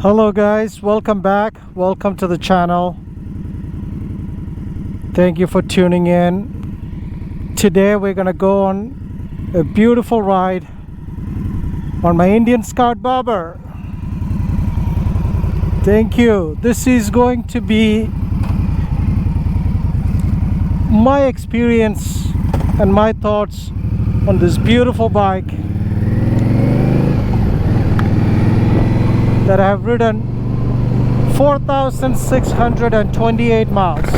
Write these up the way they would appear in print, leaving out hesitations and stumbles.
Hello guys, welcome back. Welcome to the channel. Thank you for tuning in. Today we're gonna go on a beautiful ride on my Indian Scout Bobber. Thank you. This is going to be my experience and my thoughts on this beautiful bike that I have ridden 4,628 miles.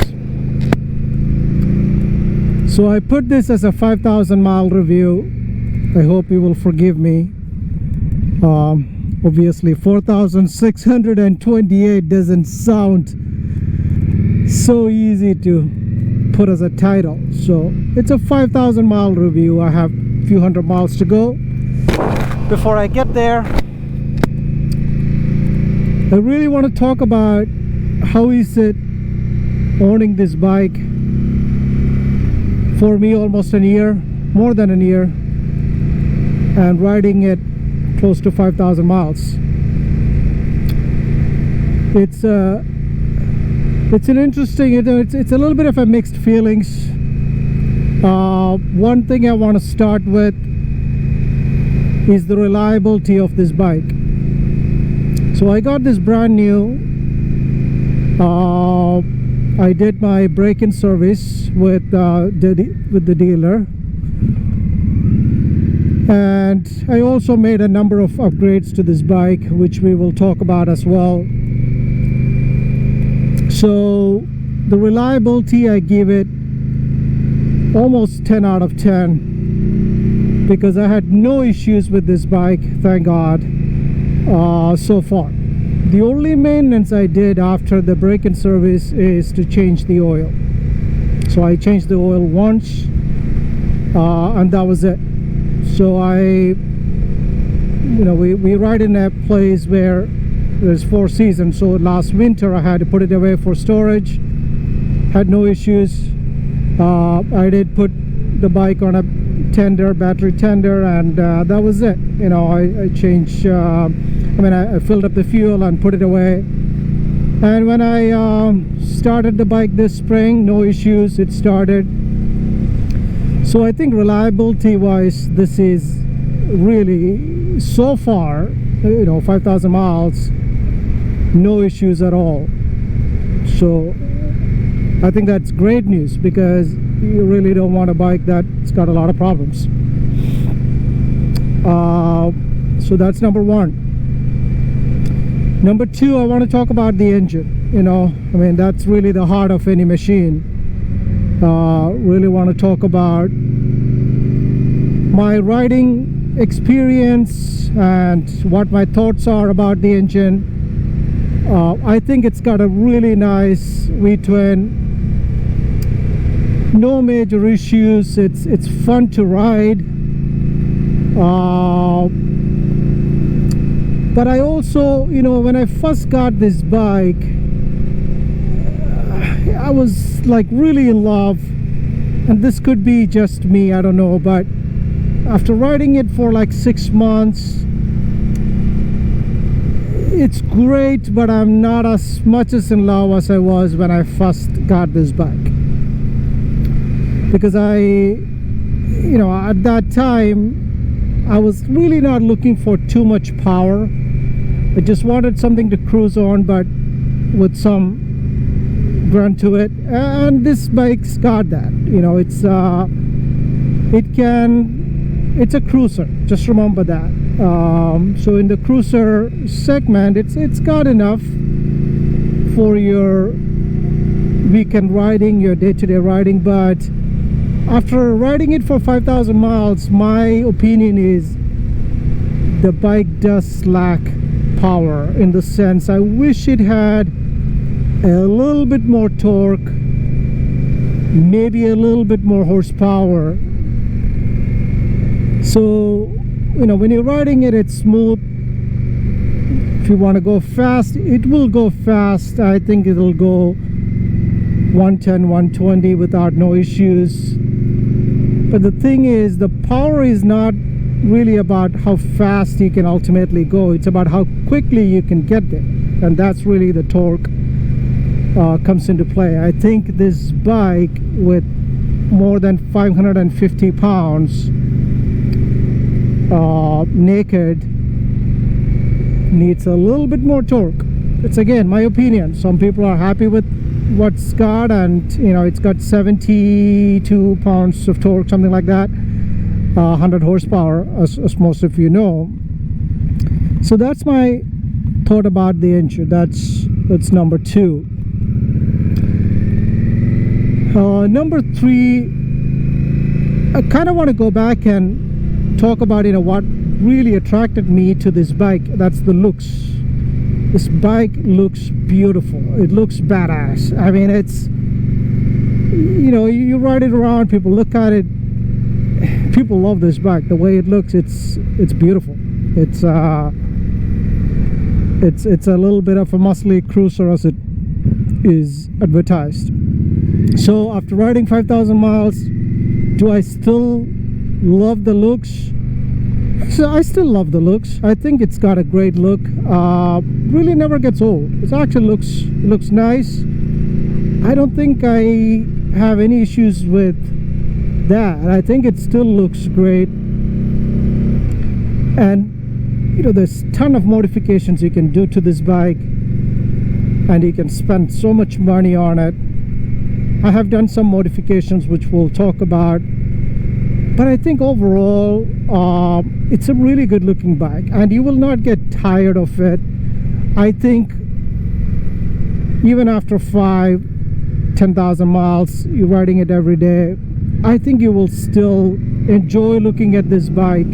So I put this as a 5,000 mile review. I hope you will forgive me. Obviously 4,628 doesn't sound so easy to put as a title. So it's a 5,000 mile review. I have a few hundred miles to go. Before I get there, I really want to talk about how is it owning this bike for me almost a year, more than a year, and riding it close to 5,000 miles. It's an interesting, it's a little bit of a mixed feelings. One thing I want to start with is the reliability of this bike. So I got this brand new. I did my break-in service with the dealer, and I also made a number of upgrades to this bike, which we will talk about as well. So the reliability, I give it almost 10 out of 10 because I had no issues with this bike, thank God. So far, the only maintenance I did after the break-in service is to change the oil. So I changed the oil once, and that was it. So we ride in a place where there's 4 seasons. So last winter I had to put it away for storage, had no issues. I did put the bike on a battery tender, and that was it. I changed, I filled up the fuel and put it away. And when I started the bike this spring, no issues, it started. So I think reliability wise, this is really, so far, 5,000 miles, no issues at all. So I think that's great news, because you really don't want a bike that's got a lot of problems. So that's number one. Number two, I want to talk about the engine. That's really the heart of any machine. Really want to talk about my riding experience and what my thoughts are about the engine. I think it's got a really nice V-twin. No major issues. It's fun to ride. But I also, when I first got this bike, I was like really in love. And this could be just me, I don't know. But after riding it for like 6 months, it's great, but I'm not as much as in love as I was when I first got this bike. Because at that time, I was really not looking for too much power. I just wanted something to cruise on, but with some grunt to it. And this bike's got that. It's a cruiser. Just remember that. So in the cruiser segment, it's got enough for your weekend riding, your day-to-day riding. But after riding it for 5,000 miles, my opinion is the bike does lack power, in the sense I wish it had a little bit more torque, maybe a little bit more horsepower. So when you're riding it, it's smooth. If you want to go fast, it will go fast. I think it'll go 110, 120 without no issues. But the thing is, the power is not really about how fast you can ultimately go. It's about how quickly you can get there, and that's really the torque comes into play. I think this bike with more than 550 pounds naked needs a little bit more torque. It's again my opinion. Some people are happy with what's got, and you know, it's got 72 pounds of torque, something like that, 100 horsepower, as most of you know. So that's my thought about the engine. That's number two. Number three, I kind of want to go back and talk about, you know, what really attracted me to this bike. That's the looks. This bike looks beautiful. It looks badass. I mean, it's, you know, you ride it around, people look at it, people love this bike. The way it looks, it's beautiful. It's a little bit of a muscly cruiser, as it is advertised. So after riding 5,000 miles, do I still love the looks? So I still love the looks. I think it's got a great look. Really never gets old. It actually looks nice. I don't think I have any issues with that. I think it still looks great. And you know, there's a ton of modifications you can do to this bike, and you can spend so much money on it. I have done some modifications which we'll talk about, but I think overall it's a really good looking bike, and you will not get tired of it. I think even after 10,000 miles, you're riding it every day, I think you will still enjoy looking at this bike.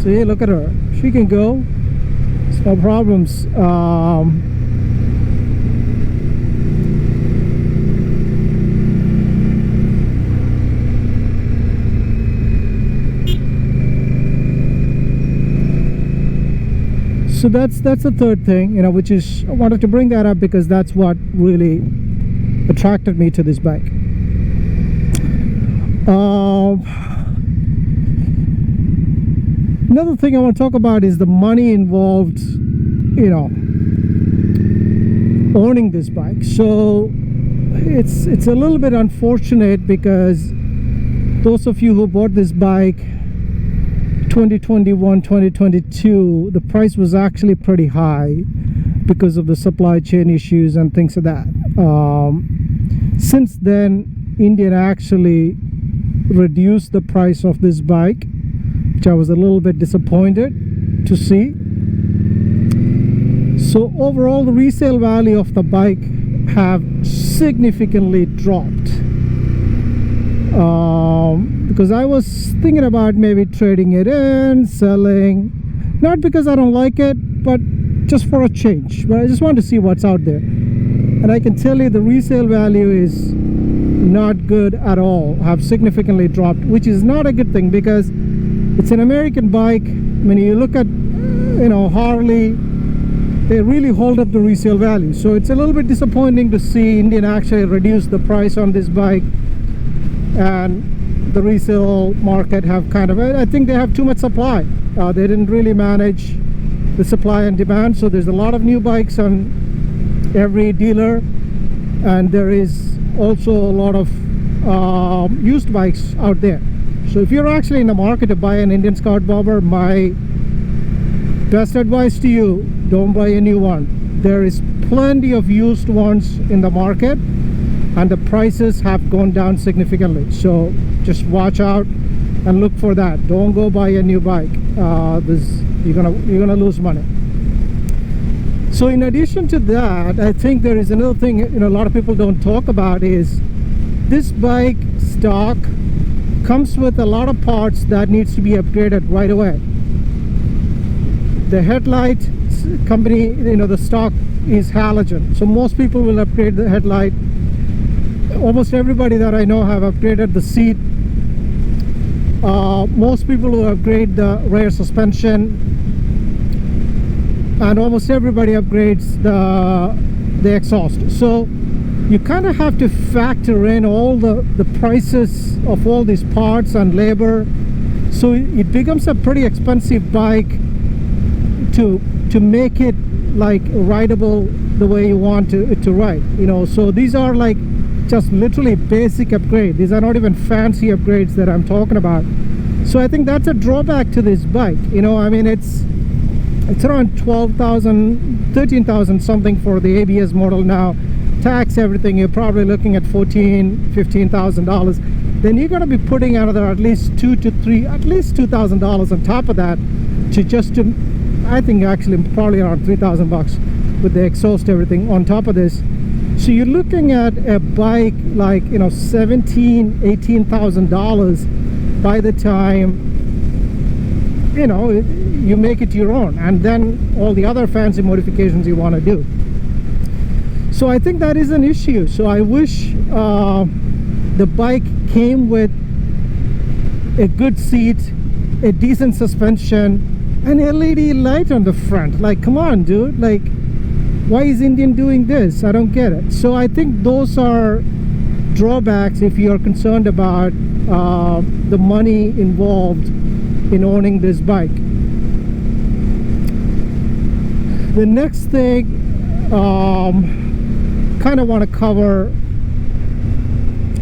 See, look at her. She can go. It's no problems. So that's the third thing, you know, which is, I wanted to bring that up because that's what really attracted me to this bike. Another thing I want to talk about is the money involved, you know, owning this bike. So it's a little bit unfortunate because those of you who bought this bike 2021, 2022, the price was actually pretty high because of the supply chain issues and things like that. Since then, Indian actually reduced the price of this bike, which I was a little bit disappointed to see. So overall, the resale value of the bike have significantly dropped. Because I was thinking about maybe trading it in, selling, not because I don't like it, but just for a change. But I just want to see what's out there, and I can tell you the resale value is not good at all, have significantly dropped, which is not a good thing because it's an American bike. When you look at, you know, Harley, they really hold up the resale value. So it's a little bit disappointing to see Indian actually reduce the price on this bike, and the resale market have kind of, I think they have too much supply. They didn't really manage the supply and demand, so there's a lot of new bikes on every dealer, and there is also a lot of used bikes out there. So if you're actually in the market to buy an Indian Scout Bobber, my best advice to you, don't buy a new one. There is plenty of used ones in the market, and the prices have gone down significantly. So just watch out and look for that. Don't go buy a new bike. You're gonna lose money. So in addition to that, I think there is another thing, you know, a lot of people don't talk about is this bike stock comes with a lot of parts that needs to be upgraded right away. The headlight company, you know, the stock is halogen, so most people will upgrade the headlight. Almost everybody that I know have upgraded the seat. Most people will upgrade the rear suspension, and almost everybody upgrades the exhaust. So you kind of have to factor in all the prices of all these parts and labor, so it becomes a pretty expensive bike to make it like rideable the way you want it to ride, you know. So these are like just literally basic upgrade. These are not even fancy upgrades that I'm talking about. So I think that's a drawback to this bike, you know. I mean, it's around 12,000, 13,000 something for the ABS model now. Tax, everything, you're probably looking at $15,000. Then you're going to be putting another at least $2,000 on top of that to I think actually probably around 3,000 bucks with the exhaust, everything on top of this. So you're looking at a bike like, you know, $18,000 by the time, you know, you make it your own, and then all the other fancy modifications you want to do. So I think that is an issue. So I wish the bike came with a good seat, a decent suspension, an LED light on the front. Like, come on, dude, like, why is Indian doing this? I don't get it. So I think those are drawbacks if you're concerned about the money involved in owning this bike. The next thing kind of want to cover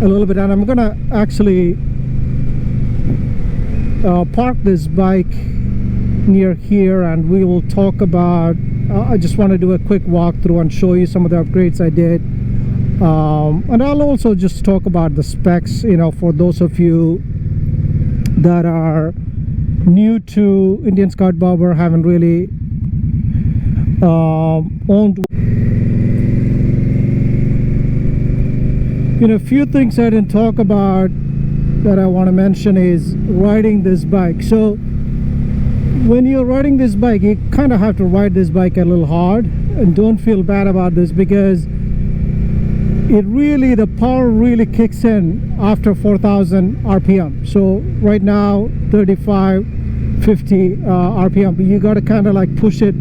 a little bit, and I'm gonna actually park this bike near here, and we will talk about I just want to do a quick walkthrough and show you some of the upgrades I did, and I'll also just talk about the specs, you know, for those of you that are new to Indian Scout Bobber, haven't really owned. You know, a few things I didn't talk about that I want to mention is riding this bike. So when you're riding this bike, you kind of have to ride this bike a little hard, and don't feel bad about this, because the power really kicks in after 4,000 RPM. So right now 35, 50 RPM, but you got to kind of like push it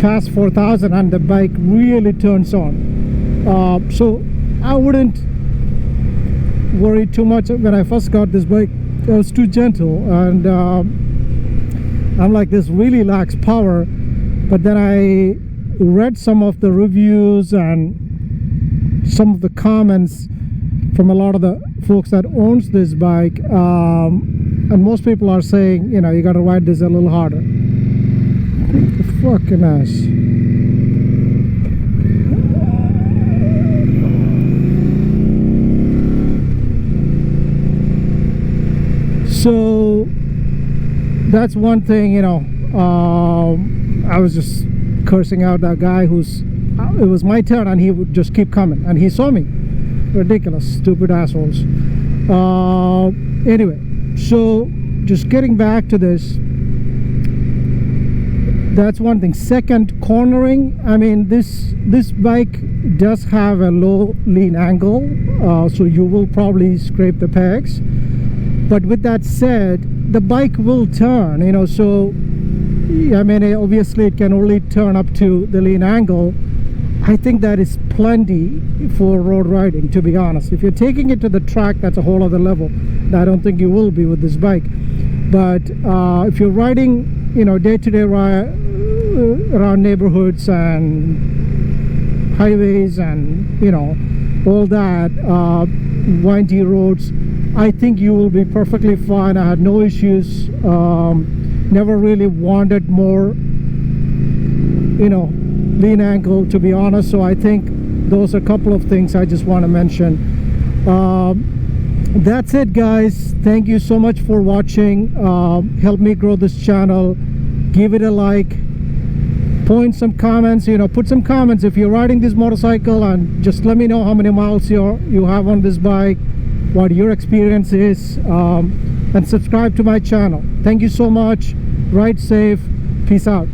past 4,000 and the bike really turns on. So I wouldn't worry too much. When I first got this bike, it was too gentle, and I'm like, this really lacks power. But then I read some of the reviews and some of the comments from a lot of the folks that owns this bike, and most people are saying, you know, you got to ride this a little harder. Fucking ass. So that's one thing, you know. I was just cursing out that guy it was my turn and he would just keep coming, and he saw me. Ridiculous, stupid assholes. Anyway, so just getting back to this, that's one thing. Second, cornering. I mean, this bike does have a low lean angle, so you will probably scrape the pegs. But with that said, the bike will turn, you know. So I mean, obviously it can only turn up to the lean angle. I think that is plenty for road riding, to be honest. If you're taking it to the track, that's a whole other level. I don't think you will be with this bike. But if you're riding, you know, day-to-day around neighborhoods and highways and, you know, all that, windy roads, I think you will be perfectly fine. I had no issues. Never really wanted more, you know, lean angle, to be honest. So I think those are a couple of things I just want to mention. That's it, guys. Thank you so much for watching. Help me grow this channel. Give it a like, point some comments, you know, put some comments if you're riding this motorcycle, and just let me know how many miles you have on this bike, what your experience is, and subscribe to my channel. Thank you so much. Ride safe. Peace out.